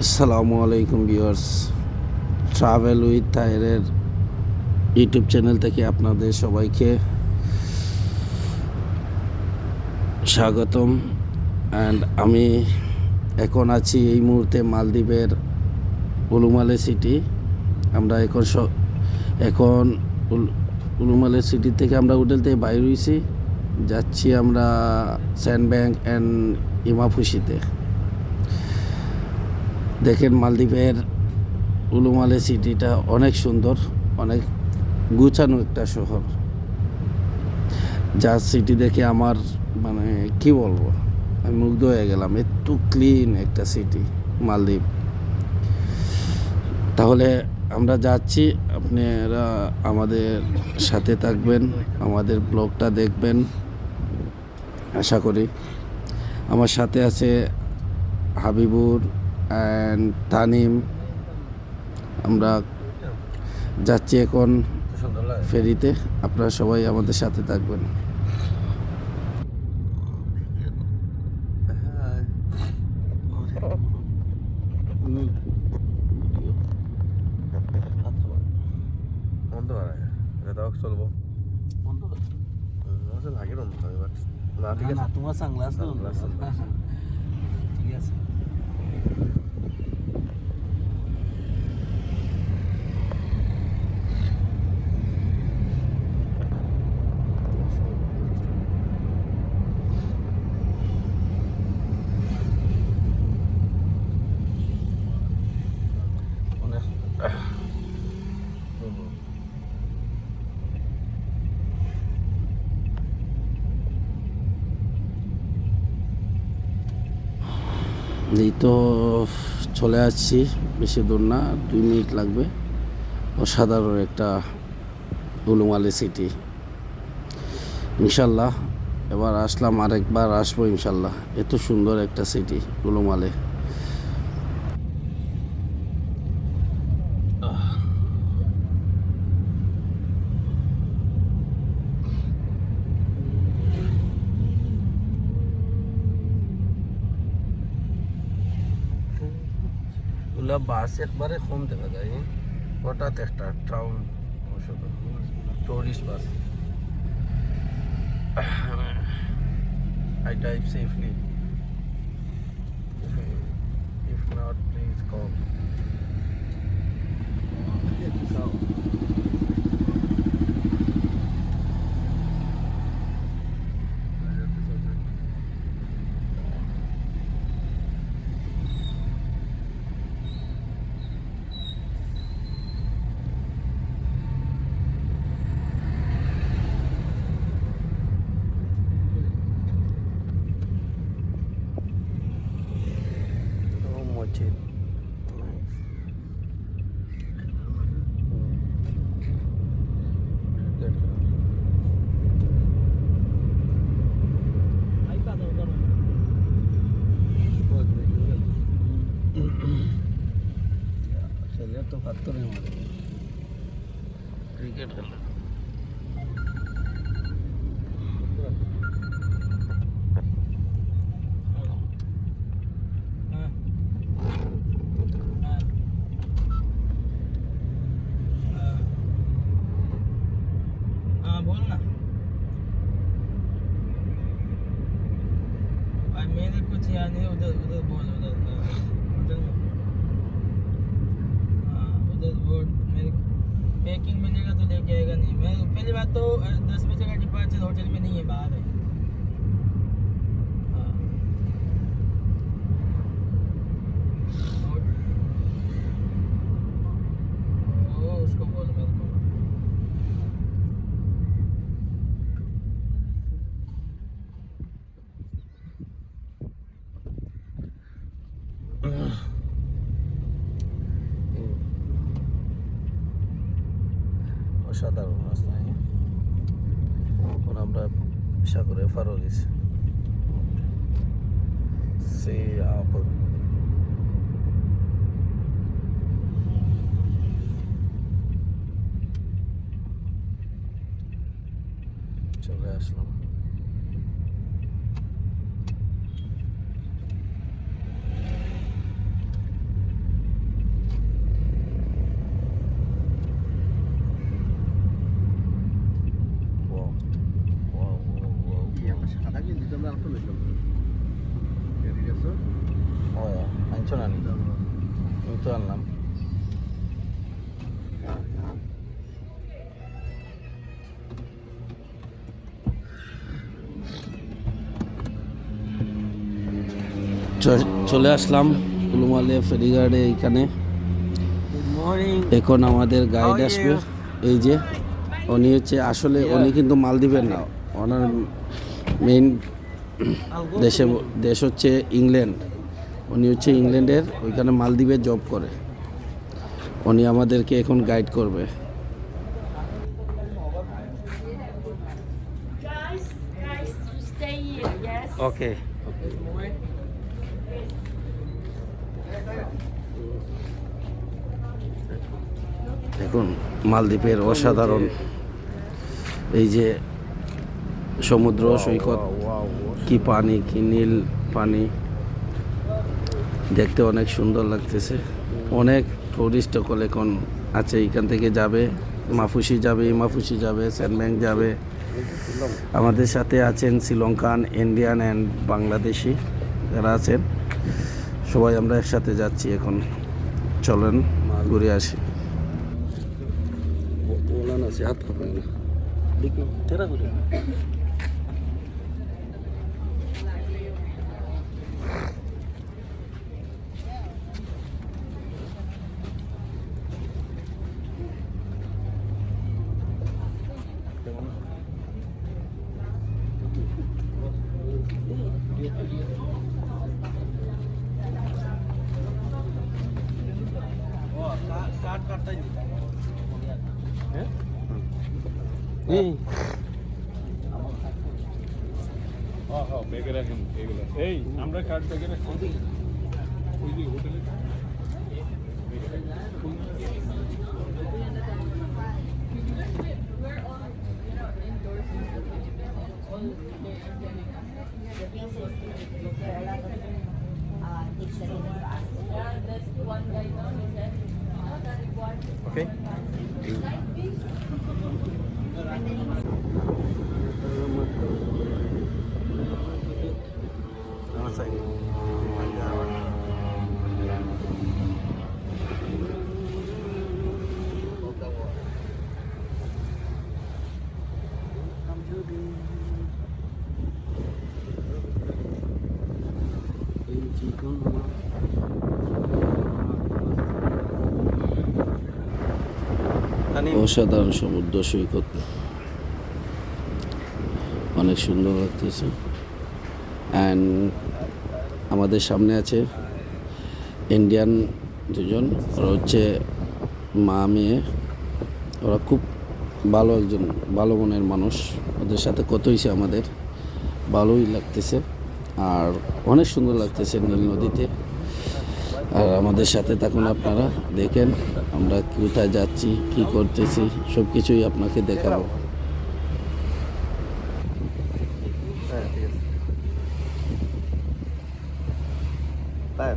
আসসালামু আলাইকুম viewers, travel with তাহেরের ইউটিউব চ্যানেল থেকে আপনাদের সবাইকে স্বাগতম। আমি এখন আছি এই মুহূর্তে মালদ্বীপের উলুমালে সিটি। আমরা এখন উলুমালে সিটি থেকে আমরা হোটেল থেকে বাইরে হয়েছি, যাচ্ছি আমরা স্যান্ডব্যাংক অ্যান্ড ইমাফুসিতে। দেখেন মালদ্বীপের উলুমালে সিটিটা অনেক সুন্দর, অনেক গুছানো একটা শহর। যা সিটি দেখে আমার কি বলবো, আমি মুগ্ধ হয়ে গেলাম। এত ক্লিন একটা সিটি মালদ্বীপ। তাহলে আমরা যাচ্ছি, আপনারা আমাদের সাথে থাকবেন, আমাদের ব্লগটা দেখবেন আশা করি। আমার সাথে আছে হাবিবুর অ্যান্ড তানিম। আমরা যাচ্ছি এখন ফেরিতে, আপনারা সবাই আমাদের সাথে থাকবেন। চলবো ভাগের না ঠিক আছে, তোমার সানগ্লাস ঠিক আছে। এই তো চলে আসছি, বেশি দূর না, 2 মিনিট লাগবে। অসাধারণ একটা উলুমালে সিটি। ইনশাল্লাহ এবার আসলাম, আরেকবার আসবো ইনশাল্লাহ। এত সুন্দর একটা সিটি উলুমালে। বাস একবারে কম দেখা যায়, হঠাৎ একটা town tourist bus. I drive safely. If not, please call. Mojit. खेले तो खतर है हमारे क्रिकेट खेल। बोल ना भाई, मेरे कुछ याद नहीं। उधर उधर बोल, उधर उधर उधर बोल। मेरे पैकिंग मिलेगा तो लेके आएगा नहीं। मैं पहली बात तो 10 बजे का डिपार्चर होटल में नहीं है, बाहर है। उसको बोल मेरे को। অসাধারণ রাস্তা। এখন আমরা সাগরে পার হয়ে গেছি। চলে আসলাম। কিছু না নি আমি তো আনলাম চলে আসলাম উলুমালিয়া ফেরিঘাটে এইখানে এখন আমাদের গাইড আসবে এই যে উনি হচ্ছে আসলে উনি কিন্তু মালদ্বীপের না ওনার মেইন দেশ হচ্ছে ইংল্যান্ড উনি হচ্ছে ইংল্যান্ডের ওইখানে মালদ্বীপে জব করে উনি আমাদেরকে এখন গাইড করবে Guys, you stay here, yes? ওকে দেখুন মালদ্বীপের অসাধারণ এই যে সমুদ্র সৈকত কি পানি কি নীল পানি দেখতে অনেক সুন্দর লাগতেছে অনেক টুরিস্ট এখন আছে এখান থেকে যাবে মাফুসি যাবে স্যান্ডব্যাংক যাবে আমাদের সাথে আছেন শ্রীলঙ্কান ইন্ডিয়ান অ্যান্ড বাংলাদেশি যারা আছেন সবাই আমরা একসাথে যাচ্ছি এখন চলেন ঘুরে আসি হাত খাবেন না ব্যাগে রাখেন এগুলো এই আমরা কার্ড ব্যাগে রাখি ওই যে হোটেলে Okay. অসাধারণ সমুদ্র সৈকত অনেক সুন্দর লাগতেছে অ্যান্ড আমাদের সামনে আছে ইন্ডিয়ান দুজন ওরা হচ্ছে মা মেয়ে ওরা খুব ভালো একজন ভালো মনের মানুষ ওদের সাথে কত হয়েছে আমাদের ভালোই লাগতেছে আর অনেক সুন্দর লাগতেছে নীল নদীতে আর আমাদের সাথে থাকুন আপনারা দেখেন আমরা কোথায় যাচ্ছি কি করতেছি সব কিছুই আপনাকে দেখাবো হ্যাঁ ঠিক আছে তাই